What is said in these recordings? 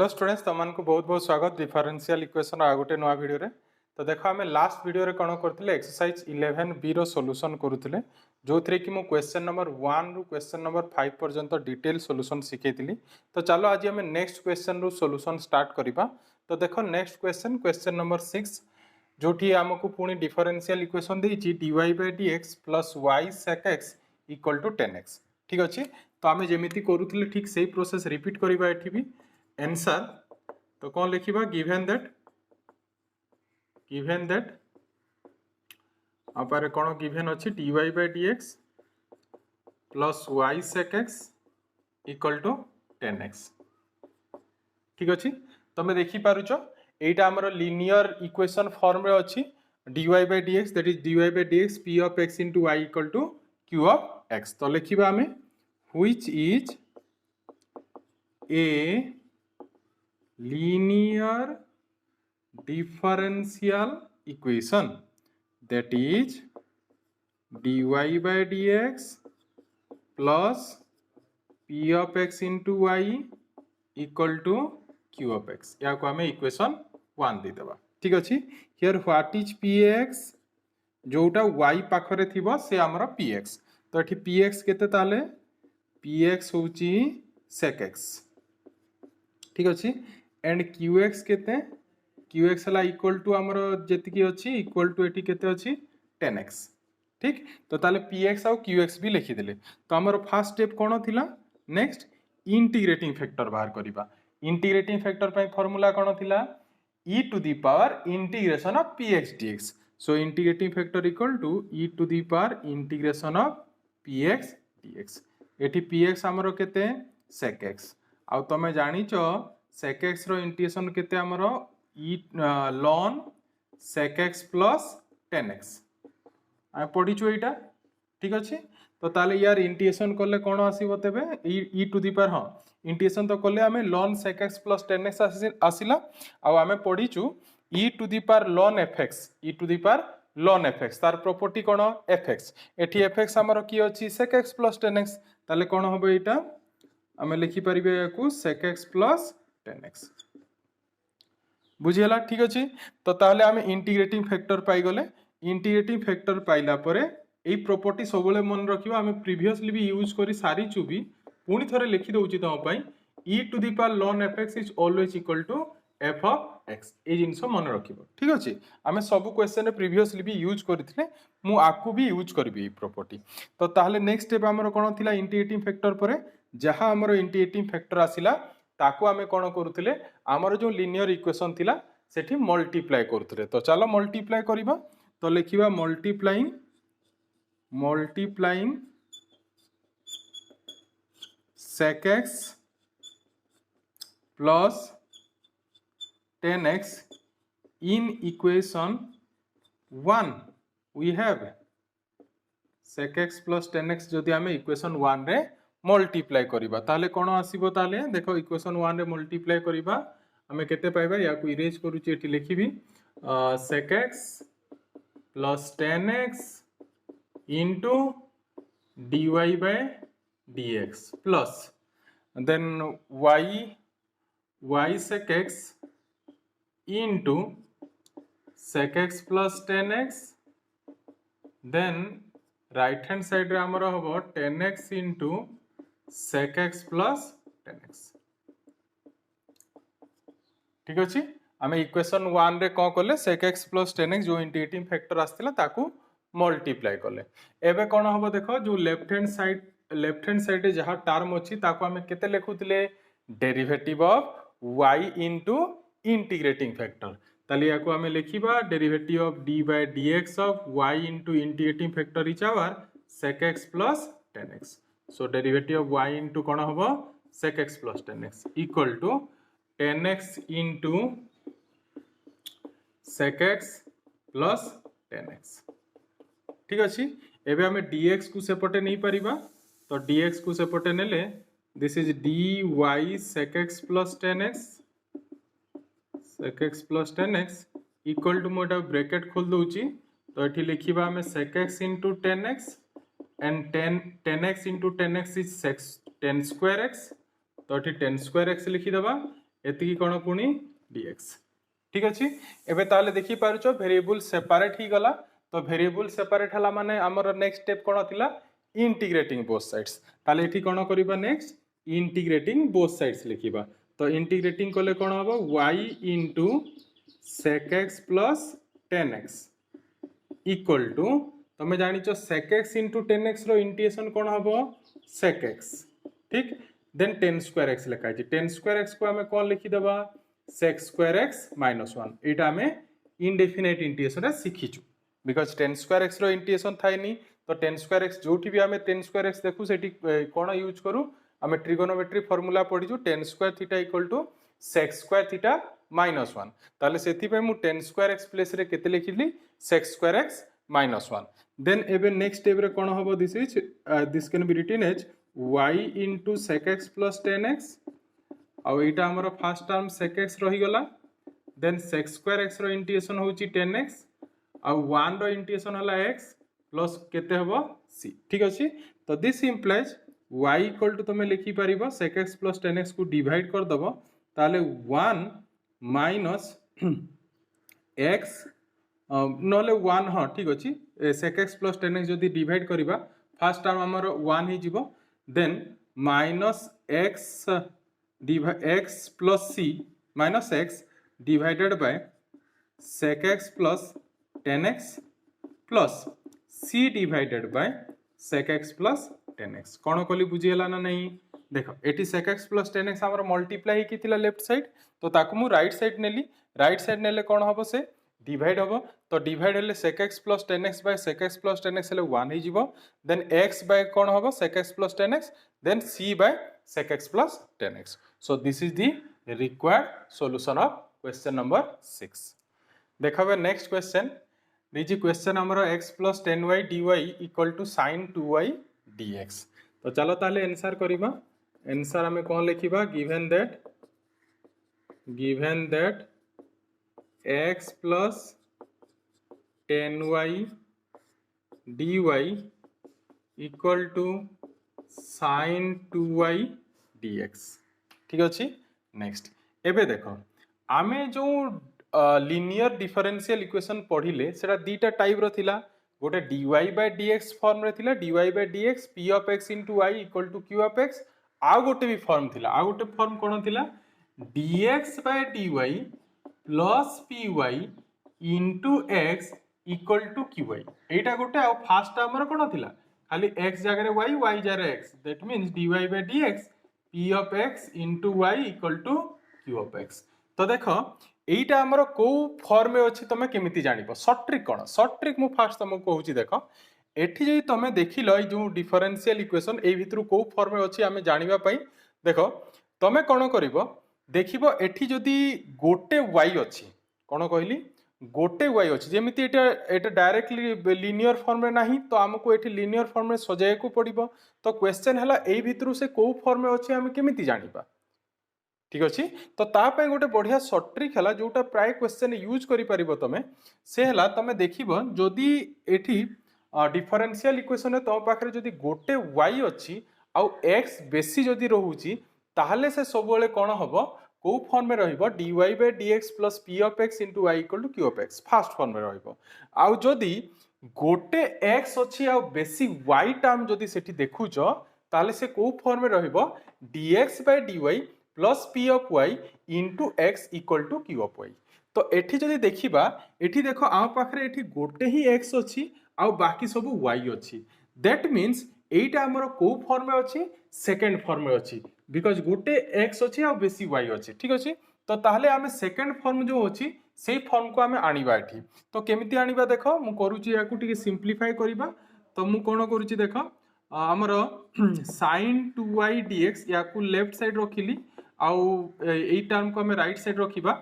Hello students तुमको बहुत बहुत स्वागत डिफरेंशियल इक्वेशन आ गोटे नुआ वीडियो रे। तो देखो आम लास्ट वीडियो रे कौन करते एक्सरसाइज 11B रो सॉल्यूशन करूले जो थी कि क्वेश्चन नंबर 1 रु क्वेश्चन नंबर 5 पर्यंत डिटेल सॉल्यूशन शिखेली। तो चलो आज आम नेक्स्ट क्वेश्चन रु सॉल्यूशन स्टार्ट करवा। तो देखो नेक्स्ट क्वेश्चन नंबर 6 जो आमको पुणी डिफरेंशियल इक्वेशन देती dy/dx plus y sec x equal to 10x। ठीक अच्छे। तो आम जमी करूँ ठीक से प्रोसेस रिपीट करवा एठी भी आंसर। तो कौन लिखा गिवन दैट आपारे कौन गिवन अच्छी dy/dx plus y sec x equal to 10x। ठीक अच्छे। तुम देखी पारुच एटा हमर लीनियर इक्वेशन फॉर्म रे अच्छी dy/dx that is dy/dx p of x into y equal to q of x। तो लिखा आम which is a linear differential equation that is dy/dx plus p of x into y equal to q of x। या को हमें equation 1 दे देबा। ठीक अछि। Here what is px जोटा y पाखरे थिबो से हमर px। तो एठी px केते ताले px होची sec x। ठीक अछि। एंड qx केते qx हला इक्वल टू हमर जेतिकी अछि इक्वल टू एटी केते अछि 10x। ठीक। तो ताले px और qx भी लिखि देले। तो हमर फर्स्ट स्टेप कोन थिला नेक्स्ट इंटीग्रेटिंग फैक्टर बाहर करिबा। इंटीग्रेटिंग फैक्टर पय फार्मूला कोन थिला e to the power integration of px dx। So integrating factor equal to e to the power integration of px dx। एटी px हमर केते sec x आ तमे जानिचो sec x रो इंटीग्रेशन केते हमरो e ln sec x plus 10x आ पढिचो एटा। ठीक अछि। तो ताले यार इंटीग्रेशन करले कोन आसीबो तबे e टू द पावर हां इंटीग्रेशन तो करले हमें ln sec x plus 10x आसीला आ हमें पढिचु e to the power ln fx e to the power ln fx तार प्रॉपर्टी कोन fx एठी fx हमरो की अछि sec x प्लस 10x ताले कोन होबो एटा हमें लिखि परिबे याकू sec x प्लस 10x। बुझियला। ठीक अछि। तो ताहले हमें इंटीग्रेटिंग फैक्टर पाई गले। इंटीग्रेटिंग फैक्टर पाइला परे एई प्रॉपर्टी सबले मन रखिबा हमें प्रीवियसली भी यूज करी सारी चुबी पुनी थरे लिखि दउची तम पई e to the power ln fx is always equal to f of x ए जिंस मन रखिबो। ठीक अछि। हमें सब क्वेश्चन रे प्रीवियसली भी यूज करथिले मु आकु भी यूज करबी ए प्रॉपर्टी। तो ताहले नेक्स्ट स्टेप हमर कोन थिला इंटीग्रेटिंग फैक्टर परे जहां हमर इंटीग्रेटिंग फैक्टर आसिला ताकू आमे कोन करूथिले हमर जो लीनियर इक्वेशन थिला सेठी मल्टीप्लाई करूथिले। तो चलो मल्टीप्लाई करिबा। तो लिखिबा multiplying sec x plus 10x in equation 1 we have sec x plus 10x जदि आमे इक्वेशन 1 रे मल्टीप्लाई करिबा ताले कोन आसीबो ताले देखो इक्वेशन 1 रे मल्टीप्लाई करिबा हमें केते पाइबा या को इरेज करूची एठी लिखिबी sec x plus 10x into dy/dx plus then y sec x into sec x plus 10x then right hand side रे हमर होबो 10x into sec x plus 10x। ठीक अछि। आमे इक्वेशन 1 रे को करले sec x plus 10x जो इंटीग्रेटिंग फैक्टर आस्थिला ताकू मल्टीप्लाई करले। एबे कोन होबो देखो जो लेफ्ट हैंड साइड रे जहा टर्म अछि ताकू हमें केते लेखुतिले derivative of y into integrating factor. ताले याकू हमें लिखिबा derivative of d/dx of y into integrating factor is our sec x plus 10x। So derivative of y into कोन होबो sec x plus 10x equal to 10x into sec x plus 10x। ठीक अछि। एबे हमें dx को सेपटे नहीं परिबा। तो dx को सेपटे नेले this is dy sec x plus 10x equal to मोटा ब्रैकेट खोल दउची। तो एठी लिखिबा हमें sec x into 10x and 10x into 10x is 10 square x। तो एठी 10 square x लिखि दबा एतिकी कौन पुणी dx ठीक अच्छे एबे ताले देखि पारुचो वेरिएबल सेपरेट ही गला तो वेरिएबल सेपरेट हला माने हमर नेक्स्ट स्टेप कौन थिला इंटीग्रेटिंग बोथ साइड्स ताले एठी कौन करिबा नेक्स्ट इंटीग्रेटिंग बोथ साइड्स लिखिबा तो इंटीग्रेटिंग कले कौन हबो y into sec x plus 10x equal to तमे जानिचो sec x into 10x रो इंटीग्रेशन कौन हबो sec x ठीक देन 10 स्क्वायर x लिखा है 10 स्क्वायर x को हमें कौन लिखि देबा sec स्क्वायर x minus 1 एटा हमें इनडेफिनाइट इंटीग्रेशन रे सिखिचु बिकॉज़ 10 स्क्वायर x रो इंटीग्रेशन थाई नी तो 10 स्क्वायर x जोठी भी हमें 10 स्क्वायर x देखु सेठी कोन यूज करू हमें ट्रिगोनोमेट्री फार्मूला पढिजु 10 square theta equal to sec square theta minus 1 ताले सेथि पे मु 10 स्क्वायर x प्लेस रे केते लिखिली sec square x minus 1 then एबे नेक्स्ट स्टेप रे कोन हबो this can be written as y into sec x plus 10x आउ एटा हमर फर्स्ट टर्म sec x रही गला देन sec स्क्वायर x रो इंटीग्रेशन होची 10x आउ 1 रो इंटीग्रेशन हला x प्लस केते हबो c ठीक अछि तो this implies y equal to तमे लिखि परिबो sec x plus 10x को डिवाइड कर दबो ताले 1 माइनस x नले 1 हां ठीक अछि sec x plus 10x जदी डिवाइड करिबा फर्स्ट टर्म हमर 1 ही जिवो then minus x plus c minus x divided by sec x plus 10x plus c divided by sec x plus 10x कौन कली बुझी हला ना नहीं देखो eighty sec x plus 10x हमर मल्टीप्लाई ही किथिला लेफ्ट साइड तो ताकू मु राइट साइड नेली राइट साइड नेले कौन हबो से डिवाइड हबो तो डिवाइड हेले sec x plus 10x by sec x plus 10x हेले 1 ही जिवो देन x by कौन हबो sec x plus 10x then c by sec x plus 10x so this is the required solution of question number 6 देखबे next question दिजी question हमरो x plus 10y dy equal to sin 2y dx तो चलो ताले answer करिबा answer हमें कोन लिखिबा given that x plus 10y dy equal to sin 2y dx ठीक अछि next एबे देखो आमे जो लिनियर डिफरेंशियल इक्वेशन पढ़िले सेटा दीटा टाइप रो थिला गोटे dy by dx फॉर्म रे थिला dy by dx p of x into y equal to q of x आ गोटे भी फॉर्म थिला आ गोटे फॉर्म कोन थिला dx by dy plus py into x equal to qy एटा गोटे आ फर्स्ट हमर कोन थिला खाली x जगह रे y जगह रे x that means dy by dx p of x into y equal to q of x तो देखो एटा हमर को फॉर्म में अछि तमे केमिति जानिबो शॉर्ट ट्रिक कोन शॉर्ट ट्रिक मु फास्ट तमको कहूची देखो एठी जे तमे देखिलो जो डिफरेंशियल इक्वेशन ए भितरु को फॉर्म में अछि हमें जानिबा पई देखो तमे कोन करिवो देखिबो एठी जदी गोटे y अछि कोन कहली गोटे y अछि जेमिति एटा डायरेक्टली लिनियर फॉर्म में नाही तो हमको एठी लिनियर फॉर्म में सजाय को पड़िबो तो क्वेश्चन हला ए भितरु से को फॉर्म में अछि हम केमिति जानिबा ठीक अछि तो ता पे गोटे बढ़िया शॉर्ट ट्रिक हला जोटा प्राय क्वेश्चन यूज करि परिबो तमे से हला तमे देखिबो जदी एठी डिफरेंशियल इक्वेशन तो पाखरे जदी गोटे y अछि आ x बेसी जदी रहउची ताहले से सब बेले कोन हबो को फॉर्म में रहइबो dy by dx plus p of x into y equal to q of x first form में रहइबो आ जदी गोटे x अछि आ बेसी y टर्म जदी सेठी देखुचो ताहले से को फॉर्म में रहइबो dx by dy plus p of y into x equal to q of y तो एठी जदी देखिबा एठी देखो आ पाखरे एठी गोटे ही x अछि आ बाकी सब y अछि दैट मींस एटा हमर को फॉर्म में अछि सेकंड फॉर्म में अछि बिकॉज़ गोटे x अछि आ बेसी y अछि ठीक अछि तो ताहले हमें सेकंड फॉर्म जो अछि सेही फॉर्म को हमें आनिबा एठी तो केमिति आनिबा देखो मु करूची याकू टिके सिंपलीफाई करिबा तो मु कोन करूची देखो हमर sin 2y dx याकू लेफ्ट साइड रखिली आउ एई टर्म को हमें राइट साइड रखिबा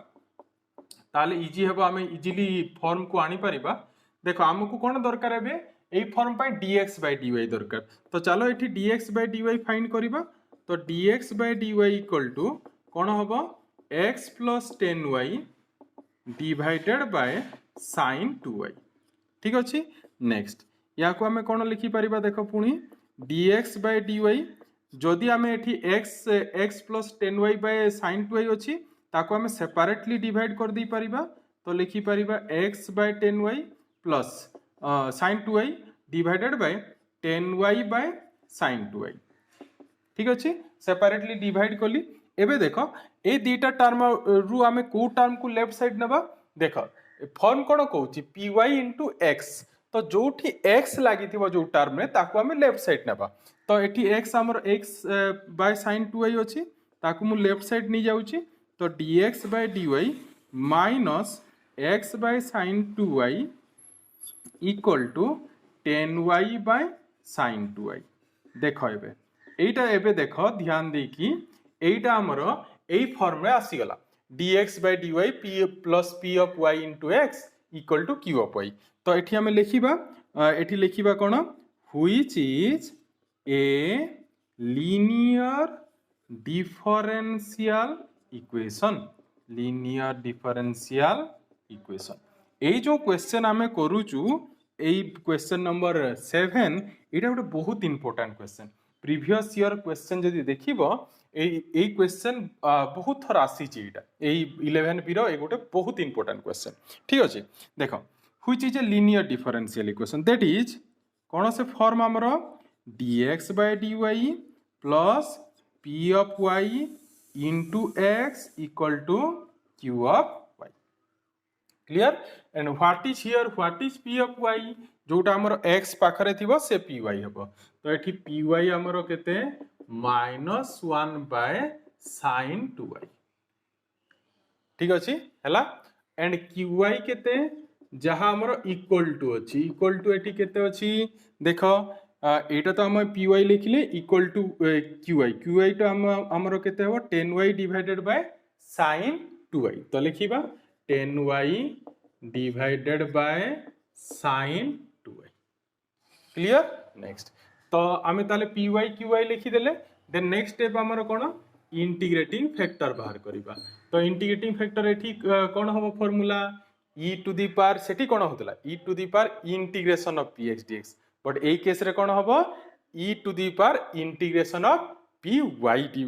ताले इजी हेबो हमें इजीली फॉर्म को आनी परिबा देखो हमकु कोन दरकार हेबे एई फॉर्म पय dx by dy दरकार तो चलो एठी dx by dy फाइंड करिबा तो dx by dy equal to कोन हबो x plus 10y divided by sin 2y ठीक अछि नेक्स्ट या को हमें कोन लिखि परिबा देखो पुनी dx by dy जदि हमें एठी x plus 10y by sin 2y अछि ताको आम सेपरेटली डिवाइड कर दे परिबा तो लिखि परिबा x by 10y plus sin 2y divided by 10y by sin 2y। ठीक अच्छे सेपरेटली डिवाइड कली। एबे देखो ए दीटा टर्म रु आमे को टर्म को लेफ्ट साइड नबा देखो फॉर्म कोन कहूची py into x तो जोठी x लागि थिबो जो टर्म रे ताको आमे लेफ्ट साइड नबा तो एठी x हमर x बाय sin 2y अछि ताको मु लेफ्ट साइड नि जाउची तो dx by dy minus x by sin 2y equal to 10y by sin 2y। देखो एबे एटा एबे देखो ध्यान दे कि एटा हमरो एई फॉर्म रे आसी गला dx by dy p plus p of y into x equal to q of y। तो एठी हमें लिखिबा एठी लिखिबा कोन which is a linear differential equation। linear differential equation एई जो क्वेश्चन आमे करूचु एई क्वेश्चन नंबर 7 एटा गोटे बहुत important question previous year question जदि देखिबो एई question बहुत थर आसी ची एटा एई 11 बी रो ए गोटे बहुत इंपोर्टेंट क्वेश्चन। ठीक अछि देखो which is a linear differential equation that is कोन से फॉर्म हमरो dx by dy plus p of y into x equal to q of y। Clear and what is here what is p of y जोटा हमरो x पाखरे थिबो से py हबो तो एठी py हमरो केते -1 बाय sin 2y। ठीक अछि हला एंड qy केते जहा हमरो इक्वल टू अछि इक्वल टू एठी केते अछि देखो एटा तो हम py लिखले इक्वल टू qy तो हमरो केते हो 10y divided bye sin 2y तो लिखिबा 10y divided bye sin 2y। Clear next तो आमे ताले py qy लिखि देले देन नेक्स्ट स्टेप हमरो कोन इंटीग्रेटिंग फैक्टर बाहर करिबा तो इंटीग्रेटिंग फैक्टर एठी कोन होबो formula e to the power सेठी कोन होतला e to the power integration of px dx but ए केस रे कोन होबो e to the power integration of py dy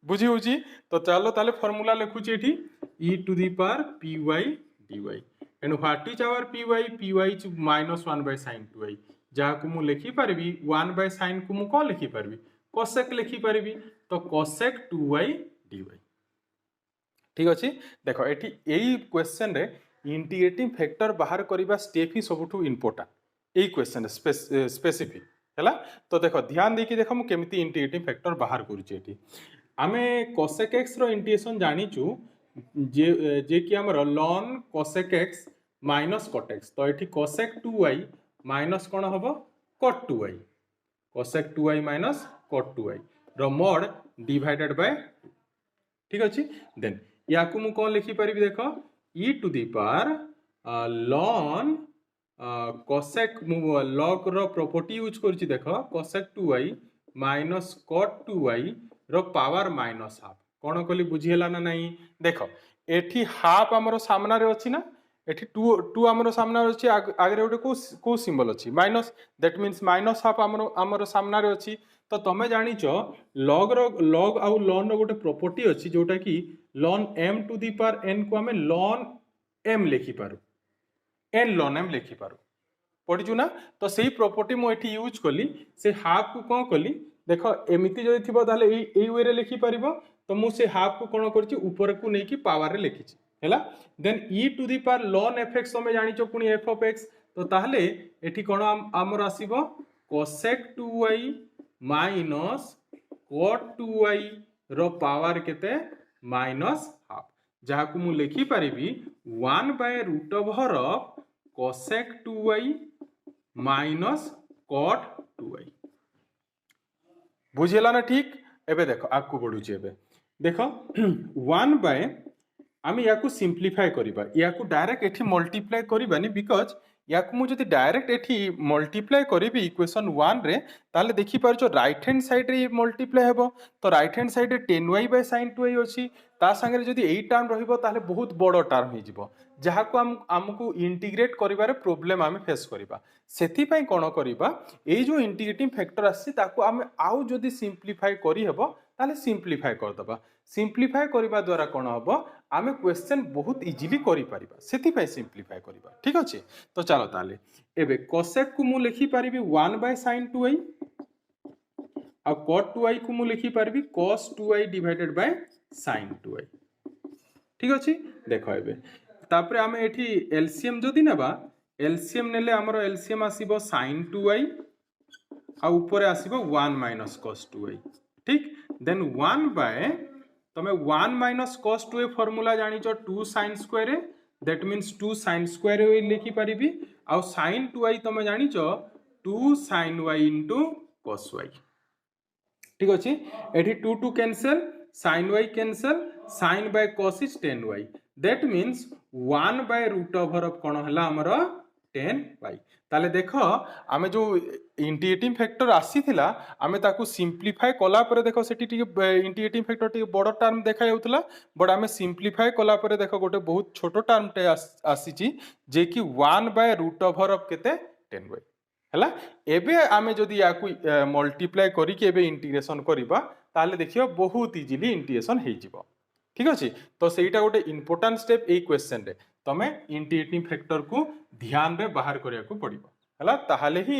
बुझी होची तो चलो ताले फार्मूला लिखुची एठी e to the power py dy and what is our py is -1 by sin 2y जहा को मु लिखि परबी 1 बाय sin को मु को लिखि परबी cosec लिखि परबी तो cosec 2y dy। ठीक अछि देखो एठी एई क्वेश्चन रे इंटीग्रेटिंग फैक्टर बाहर करिबा स्टेप ही सबठु इंपोर्टेंट एई क्वेश्चन स्पेसिफिक हैला तो देखो ध्यान देकी देखो मु केमिति इंटीग्रेटिंग फैक्टर बाहर करूची एठी आमे cosec x रो इंटीग्रेशन जानिचु जे कि हमर ln cosec x minus cot x तो एठी cosec 2y माइनस कोन हबो cot 2y cosec 2y minus cot 2y रो mod डिवाइडेड बाय 2। ठीक अछि देन याकू मु कोन लिखि परिबी देखो e to the power ln cosec मु log रो प्रॉपर्टी यूज करछि देखो cosec 2y minus cot 2y रो पावर माइनस हाफ कोन कहली बुझी हला ना नहीं देखो एठी हाफ हमरो सामना रे अछि ना एठी 2 हमरो सामना रे अछि आगरे ओटे को सिंबल अछि minus that means minus half हमरो सामना रे अछि तो तमे जानि छ log आउ ln रो गोटे प्रॉपर्टी अछि जोटा कि ln m to the power n को हमें ln m लिखि पारु n ln m लिखि पारु पढिजु ना तो सेही प्रॉपर्टी मु एठी यूज कली से हाफ को कोन कली देखो एमिति जदि थिबो ताले एई वे रे लिखि परिबो तो मु से हाफ को कोन करछि ऊपर को नै कि पावर रे लिखिछि हैला then e to the power ln fx हमें जानि छ पुनी f of x तो ताहले एठी कोन हमर आसीबो cosec 2y minus cot 2y रो पावर केते माइनस हाफ जहा को मु लिखि परिबी 1 by root over of cosec 2y minus cot 2y बुझेला ना ठीक एबे देखो आकु बढ़ुची एबे देखो 1 बाय आमी याकू सिंप्लीफाई करिबा याकू डायरेक्ट एठी मल्टीप्लाई करिबानी बिकॉज याकू मु जति डायरेक्ट एठी मल्टीप्लाई करिबी इक्वेशन 1 रे ताले देखि पारछो राइट हैंड साइड रे मल्टीप्लाई हेबो तो राइट हैंड साइड रे 10y बाय sin 2y अछि ता संगे जति एई टर्म रहिबो ताले बहुत बडो टर्म हि जिवो जहा को हमकु इंटीग्रेट करिबारे प्रॉब्लम आमे फेस करिबा सेति पई कोन करिबा एई जो इंटीग्रेटिंग फैक्टर आसी ताको आमे आउ जदी सिंप्लीफाई करि हेबो ताले सिंप्लीफाई करदबा सिंप्लीफाई करबा द्वारा कोन हबो आमे क्वेश्चन बहुत इजीली करि परिबा सेति पय सिंप्लीफाई करबा ठीक अछि तो चलो ताले एबे कोसेक को मु लिखि परिबी 1/sin 2i आ cot 2i को मु लिखि परिबी cos 2i divided by sin 2i ठीक अछि देखो एबे तापरे आमे एठी एलसीएम जदि नेबा एलसीएम नेले हमरो एलसीएम आसीबो sin 2i आ ऊपर आसीबो 1 - cos 2i ठीक देन 1 बाय तमे 1 - cos 2i फार्मूला जानि छ 2 sin square that means 2 sin square वे लिखि परिबी आ sin 2i तमे जानि छ 2 sin y cos y ठीक अछि एठी 2 2 cancel sin y cancel sin by cos is 10y that means 1 by root over of कोन हला हमरो 10y ताले देखो आमे जो इंटीग्रेटिंग फैक्टर आसी थिला आमे ताकू सिंप्लीफाई कला परे देखो सेठी इंटीग्रेटिंग फैक्टर टी बड़ टर्म देखा जाउतला बट आमे सिंप्लीफाई कला परे देखो गोटे बहुत छोटो टर्म टे आसी ची जे कि 1 by root over of केते 10y हला एबे आमे जदी याकू मल्टीप्लाई करी के एबे इंटीग्रेशन करबा ताले देखियो बहुत इजीली इंटीग्रेशन हे जिवो ठीक अछि तो सेटा गोटे इंपोर्टेंट स्टेप ए क्वेश्चन रे तमे इंटीग्रेटिंग फैक्टर को ध्यान रे बाहर करिया को पड़िबो हला ताहाले ही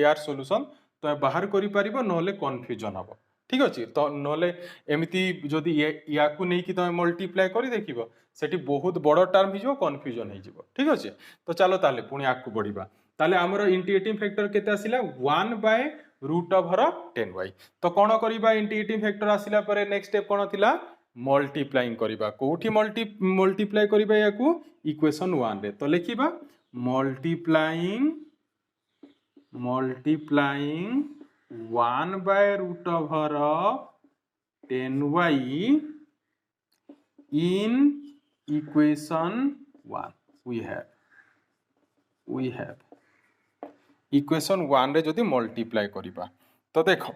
यार सॉल्यूशन तमे बाहर करि परिबो नले कंफ्यूजन हबो ठीक अछि तो नले एमिति जदी याकू नै कि तमे मल्टीप्लाई करी देखिबो सेठी बहुत बड़ टर्म हि जो कंफ्यूजन हे जिवो ठीक अछि तो चलो ताले पुनी आकू बढ़िबा ताले हमरो इंटीग्रेटिंग फैक्टर केते आसिला 1 बाय रूट ओवर 10y तो कोन करिबा इंटीग्रेटिंग फैक्टर आसिला परे नेक्स्ट स्टेप कोन थिला मल्टीप्लाइंग करिबा कोठी मल्टीप्लाई करिबा याकू इक्वेशन 1 रे तो लिखिबा multiplying 1 by root over of 10y in equation 1 we have equation 1 रे जदि मल्टीप्लाई करिबा तो देखो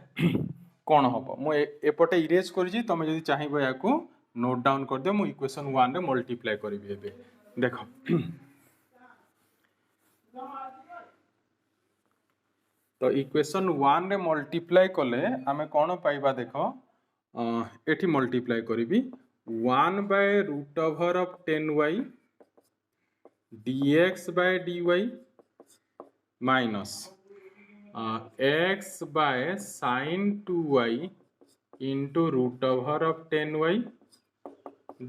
कोन हबो मु एपटे इरेज करिजी तमे जदि चाहिबो याकू नोट डाउन कर दियो मु इक्वेशन 1 रे मल्टीप्लाई करिबी एबे देखो तो इक्वेशन 1 रे मल्टीप्लाई कले आमे कोन पाइबा देखो एठी multiply करिबी 1 by root over of 10y dx by dy minus x by sin 2y into root over of 10y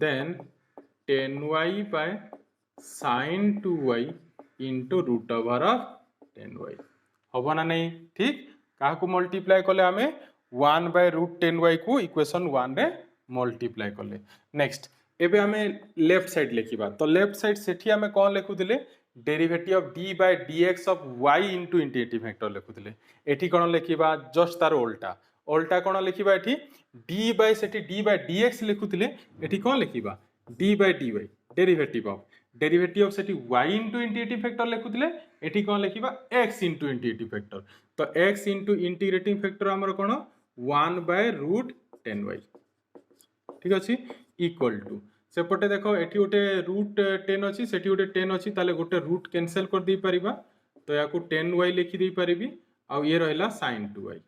then 10y by sin 2y into root over of 10y होबो ना नहीं ठीक काहा को मल्टीप्लाई कले आमे 1 by root 10y को equation 1 रे मल्टीप्लाई कले नेक्स्ट एबे आमे लेफ्ट साइड लिखिबा तो लेफ्ट साइड सेठी आमे कोन लिखु दिले derivative of d by dx of y into integrating factor लिखु दिले एठी कोन लिखिबा जस्ट तार उल्टा कोन लिखिबा एठी d by Sethi d by dx लिखु दिले एठी कोन लिखिबा d by dy derivative of Sethi y into integrating factor लिखु दिले एठी कोन लिखिबा x into इंटीग्रेटिंग फैक्टर तो x into इंटीग्रेटिंग फैक्टर हमर कोन 1 by root 10y ठीक अछि इक्वल टू सेपटे देखो एठी गोटे रूट 10 अछि सेठी गोटे 10 अछि ताले गोटे रूट कैंसिल कर दी परिबा तो याकू 10y लिखि दी परिबी आ ये रहला sin 2y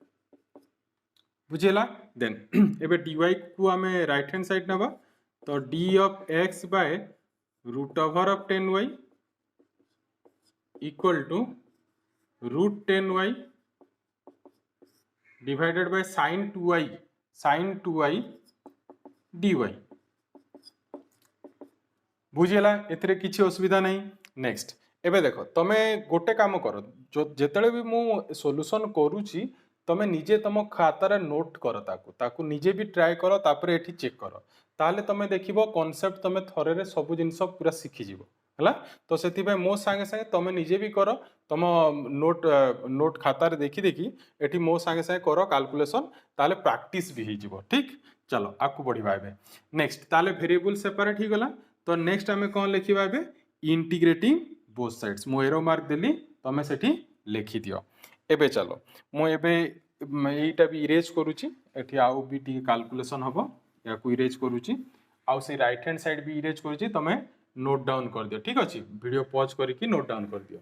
बुझेला देन एबे dy को हमें राइट हैंड साइड नबा तो d of x by root over of 10y equal to root 10y divided by sin 2y dy बुझेला एथरे किछि असुविधा नहीं नेक्स्ट एबे देखो तमे गोटे काम करो जो जेतले भी मु सॉल्यूशन करूची तमे निजे तम खातार नोट करो ताकू निजे भी ट्राई करो तापरे एठी चेक करो ताले तमे देखिबो कांसेप्ट तमे थरे रे सब जिंस पूरा सिखि जिवो हला तो सेति भाई मो संगे संगे तमे निजे भी करो तम नोट खातार देखि एठी मो संगे संगे करो कैलकुलेशन ताले प्रैक्टिस भी हि जिवो ठीक चलो आकु बढ़िबा एबे नेक्स्ट ताले वेरिएबल सेपरेट हि गला तो नेक्स्ट आमे कोन लिखिबा एबे इंटीग्रेटिंग बोथ साइड्स मो एरो मार्क देली तमे सेठी लिखि दियो एबे चलो मो एबे एटा भी इरेज करूची एठी आउ भी टी कैलकुलेशन हबो या को इरेज करूची आउ से राइट हैंड साइड भी इरेज करूची तमे नोट डाउन कर दियो ठीक अछि वीडियो पॉज करके नोट डाउन कर दियो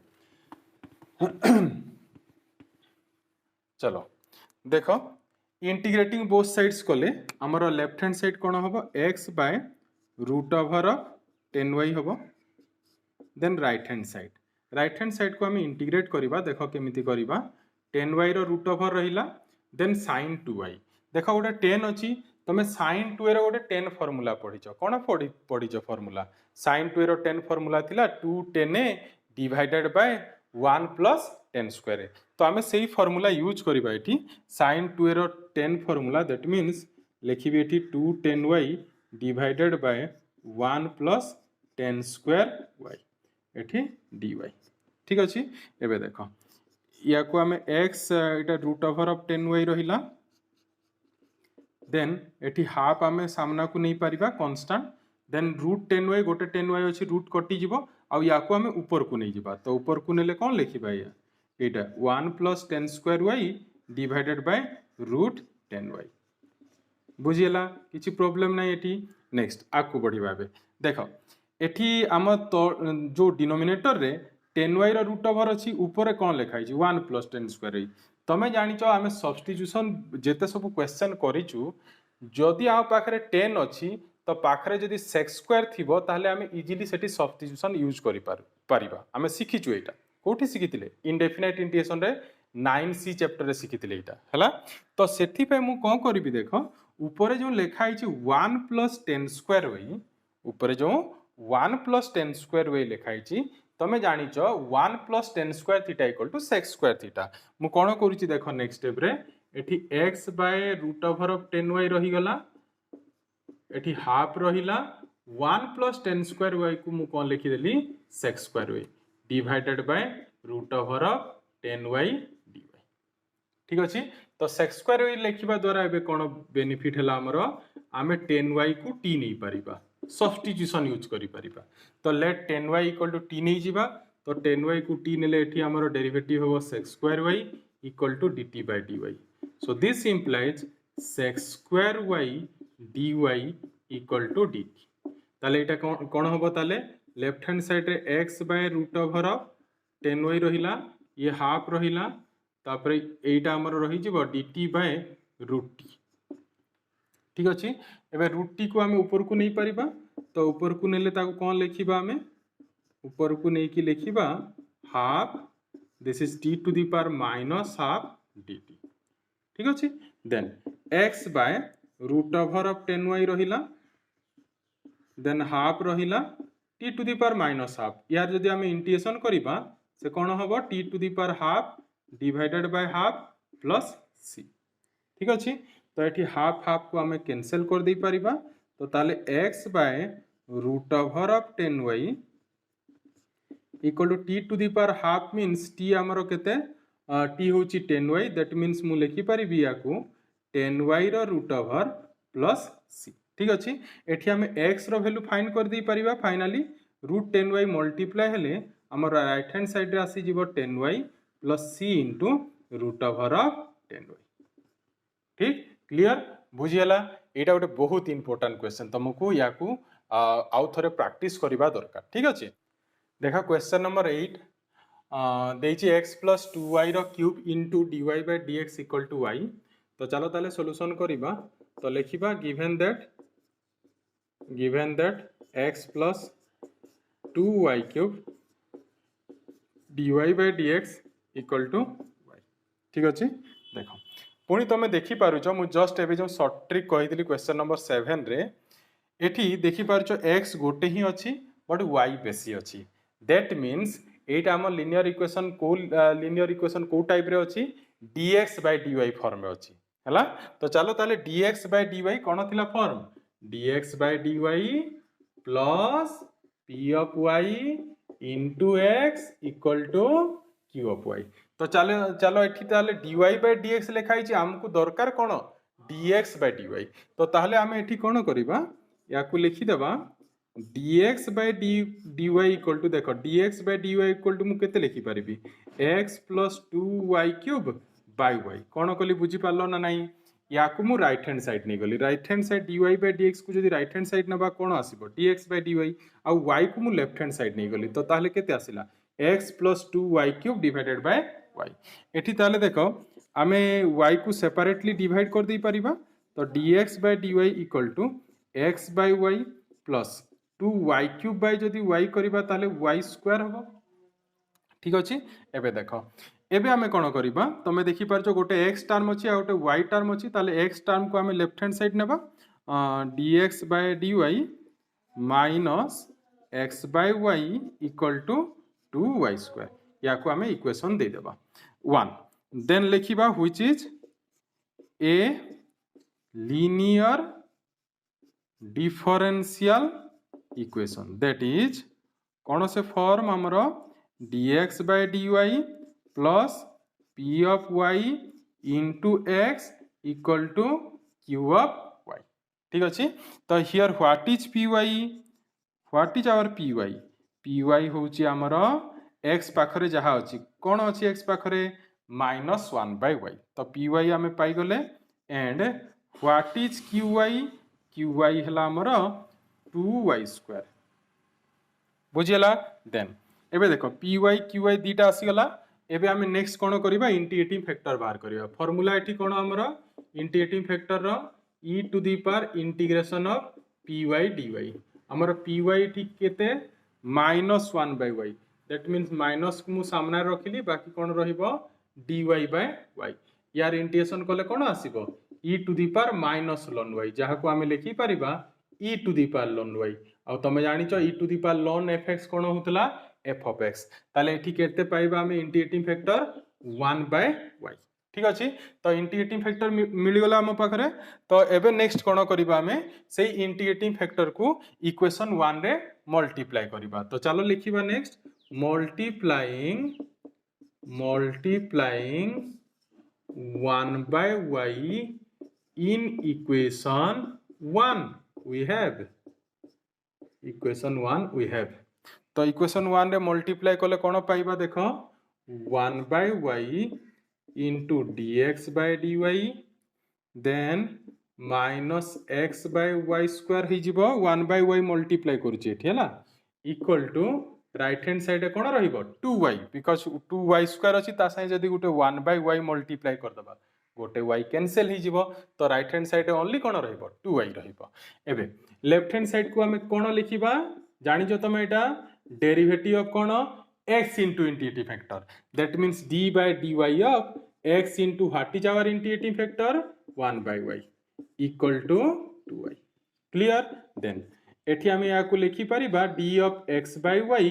चलो देखो इंटीग्रेटिंग बोथ साइड्स कले आमर लेफ्ट हैंड साइड कौन हम x by root over of 10y हम देन राइट हैंड साइड को आम इंटीग्रेट करवा देख केमिति करवा 10y रूट ओवर रहिला देन sin 2y देख गोटे 10 अच्छी तुम sin 2 रो गोटे 10 फॉर्मूला पढ़ीच कौन पढ़ीच फॉर्मूला sin 2 रो 10 फॉर्मूला थिला 2 10 डिवाइडेड बाय 1 प्लस 10 स्क्वायर तो आम से फॉर्मूला यूज करबा एठी sin 2 रो 10 फॉर्मूला दैट मीन्स लिखिबे एठी 2 10y divided by 1 plus 10 square y एठी dy ठीक अछि एबे देखो या को आम x इटा रूट ओवर ऑफ 10y रहिला देन एठी हाफ आम सामना को नहीं Paribas constant then root 10y गोटे 10y अछि रूट कटि जिवो आ या को आम ऊपर को नहीं जिबा तो ऊपर को नेले कोन लिखिबा या एटा 1 plus 10 square y divided by root 10y बुझियला किछि प्रॉब्लम नाही एठी नेक्स्ट आकु बढ़िबा बे देखो एठी आम तो जो डिनोमिनेटर रे 10y रो रूट ओवर अछि ऊपर कोन लिखाइ छि 1 प्लस 10 स्क्वायर y तमे जानिचो आमे सब्स्टिट्यूशन जेते सब क्वेश्चन करिचु जदि आ पाखरे 10 अछि तो पाखरे जदि सेक्स स्क्वायर थिबो ताहले आमे इजीली सेठी सब्स्टिट्यूशन यूज करि पारिबा आमे सिखिचु एटा कोठी सिखितिले इनडेफिनाइट इंटीग्रेशन रे 9c चैप्टर रे सिखितिले एटा हला तो सेठी पे मु कोन करबी देखो ऊपर जो लिखाइ छि 1 प्लस 10 स्क्वायर y ऊपर जो 1 प्लस 10 स्क्वायर y लिखाइ छि तमे जानिच 1 plus 10 square theta equal to sec square theta मु कोन करूची देखो नेक्स्ट स्टेप रे एठी x by root over of 10y रही गला एठी हाफ रहिला 1 प्लस 10 स्क्वायर y को मु कोन लिखि देली sec square y divided by root over of 10y dy ठीक अछि तो सेक्स स्क्वायर y लिखिबा द्वारा एबे कोन बेनिफिट हला हमरो आमे 10y को t नै परिबा सब्स्टिट्यूशन यूज करि परिबा तो late 10y equal to t नै जिबा तो 10y को t नेले एठी हमरो डेरिवेटिव हो sec square y equal to dt by dy so this implies sec square y dy equal to dt ताले एटा कोन होबो ताले लेफ्ट हैंड साइड रे x by root over of 10y रहिला ये हाफ रहिला तापरे एटा हमरो रहि जिवो dt by रूट t ठीक अछि एबे रूट टी को आमे ऊपर को नहीं परिबा तो ऊपर को नेले ताको कोन लिखिबा आमे ऊपर को नहीं कि लिखिबा half this is t to the power minus half dt ठीक अछि then x by root over of 10y रहिला देन हाफ रहिला t to the power minus half यार जदि आमे इंटीग्रेशन करिबा से कोन होबो t to the power half divided by half plus c ठीक अछि तो ये हाफ हाफ को आम कैंसल कर दे पारिबा तो ताले x by root over of 10y equal to t to the power half means t आमरो केते t होची 10y दैट मीन्स मु लिखि परिबी याकू 10y रो रूट ओवर प्लस c ठीक अछि एठी हम x रो वैल्यू फाइंड कर दे परिबा फाइनली रूट 10y मल्टीप्लाई हेले हमर राइट हैंड साइड रे आसी जिवो 10y plus c into root over of 10y ठीक क्लियर बुझियला एटा गोटे बहुत इंपोर्टेंट क्वेश्चन तुमको याकू आउ थरे प्रैक्टिस करबा दरकार ठीक अछि देखा क्वेश्चन नंबर 8 देछि x प्लस 2y रो cube into dy by dx equal to y तो चलो ताले सॉल्यूशन करबा तो लिखिबा given that x plus 2y cube dy by dx equal to y ठीक अछि देखो पुणी तुम देखिपार मु जस्ट एवं जो सर्ट ट्रिक कही क्वेश्चन नंबर 7 रे एठी देखिपार x गोटे ही अच्छी बट y बेसी अच्छी दैट मीन्स एटा आम लिनियर इक्वेशन को टाइप रे अच्छी dx by dy फॉर्म में अच्छी है तो चलो ताले dx by dy कौन थिला form dx by dy plus p of y into x equal to q of y तो चलो एठी ताले dy by dx लिखाई छी हमकु दरकार कोन dx by dy तो ताहले आमे एठी कोन करिबा याकू लिखि देबा dx by dy equal to देखो dx by dy equal to मु केते लिखि परिबी x plus 2y cube by y कोन कली बुझी पालो ना नाही याकू मु राइट हैंड साइड नहीं गली right hand side dy by dx को जदी राइट हैंड साइड नबा कोन आसीबो dx by dy uh y को मु लेफ्ट हैंड साइड नहीं गली तो ताहले केते आसिला x plus 2y cube divided by y एठी ताले देखो आमे y को सेपरेटली डिवाइड कर दे परिबा तो dx by dy equal to x by y plus 2y³ by जदि y करिबा ताले y स्क्वायर होबो ठीक अछि एबे देखो एबे आमे कोन करिबा तमे देखि पारछो गोटे x टर्म अछि आ गोटे y टर्म अछि ताले x टर्म को आमे लेफ्ट हैंड साइड नेबा dx by dy minus x by y equal to 2y square या को आमे इक्वेशन दे देबा 1 देन लिखिबा which is a linear differential equation that is कौन से फॉर्म हमरो dx by dy plus p of y into x equal to q of y ठीक अछि तो here what is py what is our py होची हमरो x पाखरे जहा अछि कोन अछि x पाखरे -1 by y तो py हमें पाई गले एंड व्हाट इज qy हला हमरो 2y स्क्वायर बुझियला देन एबे देखो py qy दीटा आसी गला एबे हमें नेक्स्ट कोन करिबा इंटीग्रेटिंग फैक्टर बाहर करिबा फार्मूला एठी कोन हमरो इंटीग्रेटिंग फैक्टर रो e to the power integration of py dy हमरो py एठी केते -1 by y that means minus को मु सामने रखिली बाकी कोन रहिबो dy by y यार इंटीग्रेशन कले कोन आसीबो e to the power -ln y जहा को हमें लिखि परिबा e to the power ln y आ तमे जानिचो e to the power ln fx कोन होतला f of x ताले एठी केते पाइबा हमें इंटीग्रेटिंग फैक्टर 1 by y ठीक अछि तो इंटीग्रेटिंग फैक्टर मिली गला हम पाखरे तो एबे नेक्स्ट कोन करिबा हमें सेही इंटीग्रेटिंग फैक्टर को इक्वेशन 1 रे मल्टीप्लाई करिबा तो चलो लिखिबा next multiplying 1 by y in equation 1 we have तो इक्वेशन 1 रे मल्टीप्लाई कले कोन पाइबा देखो 1 by y into dx by dy then minus x by y square ही जीवो 1 by y मल्टीप्लाई करूची एठी हला equal to right hand side कोन रहिबो 2y बिकॉज़ 2y स्क्वायर अछि ता सही जदी गुटे 1 by y मल्टीप्लाई कर दबा गोटे y कैंसिल ही जीवो तो राइट हैंड साइड ओनली कोन रहिबो 2y रहिबो एबे लेफ्ट हैंड साइड को हमें कोन लिखिबा जानि जो तमे एटा डेरिवेटिव ऑफ कोन x into integrating factor that means d by dy of x into what is our integrating factor 1 by y equal to 2y clear then एठी हमें या को लिखि परिबा d of x by y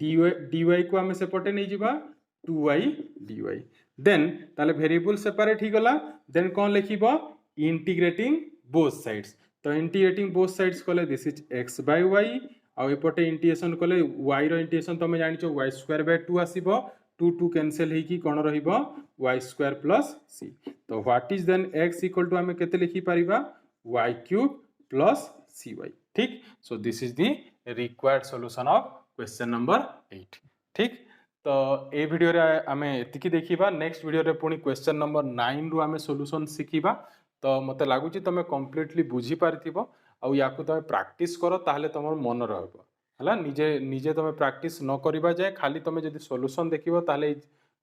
dy को हमें सेपटे नै जिबा 2y dy देन ताले वेरिएबल सेपरेट ही गला देन कोन लिखिबो इंटीग्रेटिंग बोथ साइड्स तो इंटीग्रेटिंग बोथ साइड्स कोले this is x by y आ एपटे इंटीग्रेशन कोले y रो इंटीग्रेशन तमे जानिचो y स्क्वायर बाय 2 आसीबो 2 कैंसिल ही की कोन रहिबो y स्क्वायर प्लस c तो what is then x equal to हमें केते लिखि परिबा y³ प्लस cy ठीक so this is the required solution of question number 8 ठीक तो ए वीडियो रे हमें एतिकी देखिबा नेक्स्ट वीडियो रे पुनी क्वेश्चन नंबर 9 रु हमें सॉल्यूशन सिखिबा तो मते लागुची तमे कंप्लीटली बुझी पारथिबो आ याकू तमे प्रैक्टिस करो ताहले तमर मन रहबो हला निजे तमे प्रैक्टिस न करिबा जाय खाली तमे जदी सॉल्यूशन देखिबो ताहले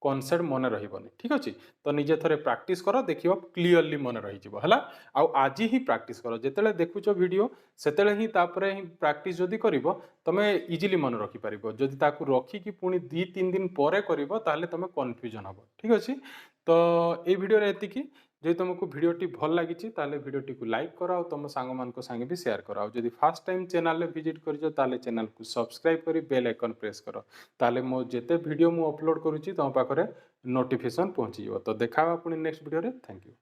कॉन्सेप्ट मन रहिबोनी ठीक अछि तो निजे थरे प्रैक्टिस करो देखिबो क्लियरली मन रहि जिवो हला आ आज ही प्रैक्टिस करो जेतेले देखुचो वीडियो सेतेले ही तापरे ही प्रैक्टिस जदी करिवो तमे इजीली मन रखि परिबो जदी ताकू रखि कि पुनी 2-3 दिन परे करिवो ताहले तमे कंफ्यूजन हबो ठीक अछि तो ए वीडियो रे एतिकी जे तुमको वीडियोटी भल लागिछि ताले वीडियोटी को लाइक करो तुम सांग मान को संगे भी शेयर करो जदी फर्स्ट टाइम चैनल रे विजिट करिजो ताले चैनल को सब्सक्राइब करी बेल आइकन प्रेस करो ताले मो जेते वीडियो मु अपलोड करूछि तम पाखरे नोटिफिकेशन पहुंची जिवो तो देखावा पुनी नेक्स्ट वीडियो रे थैंक यू।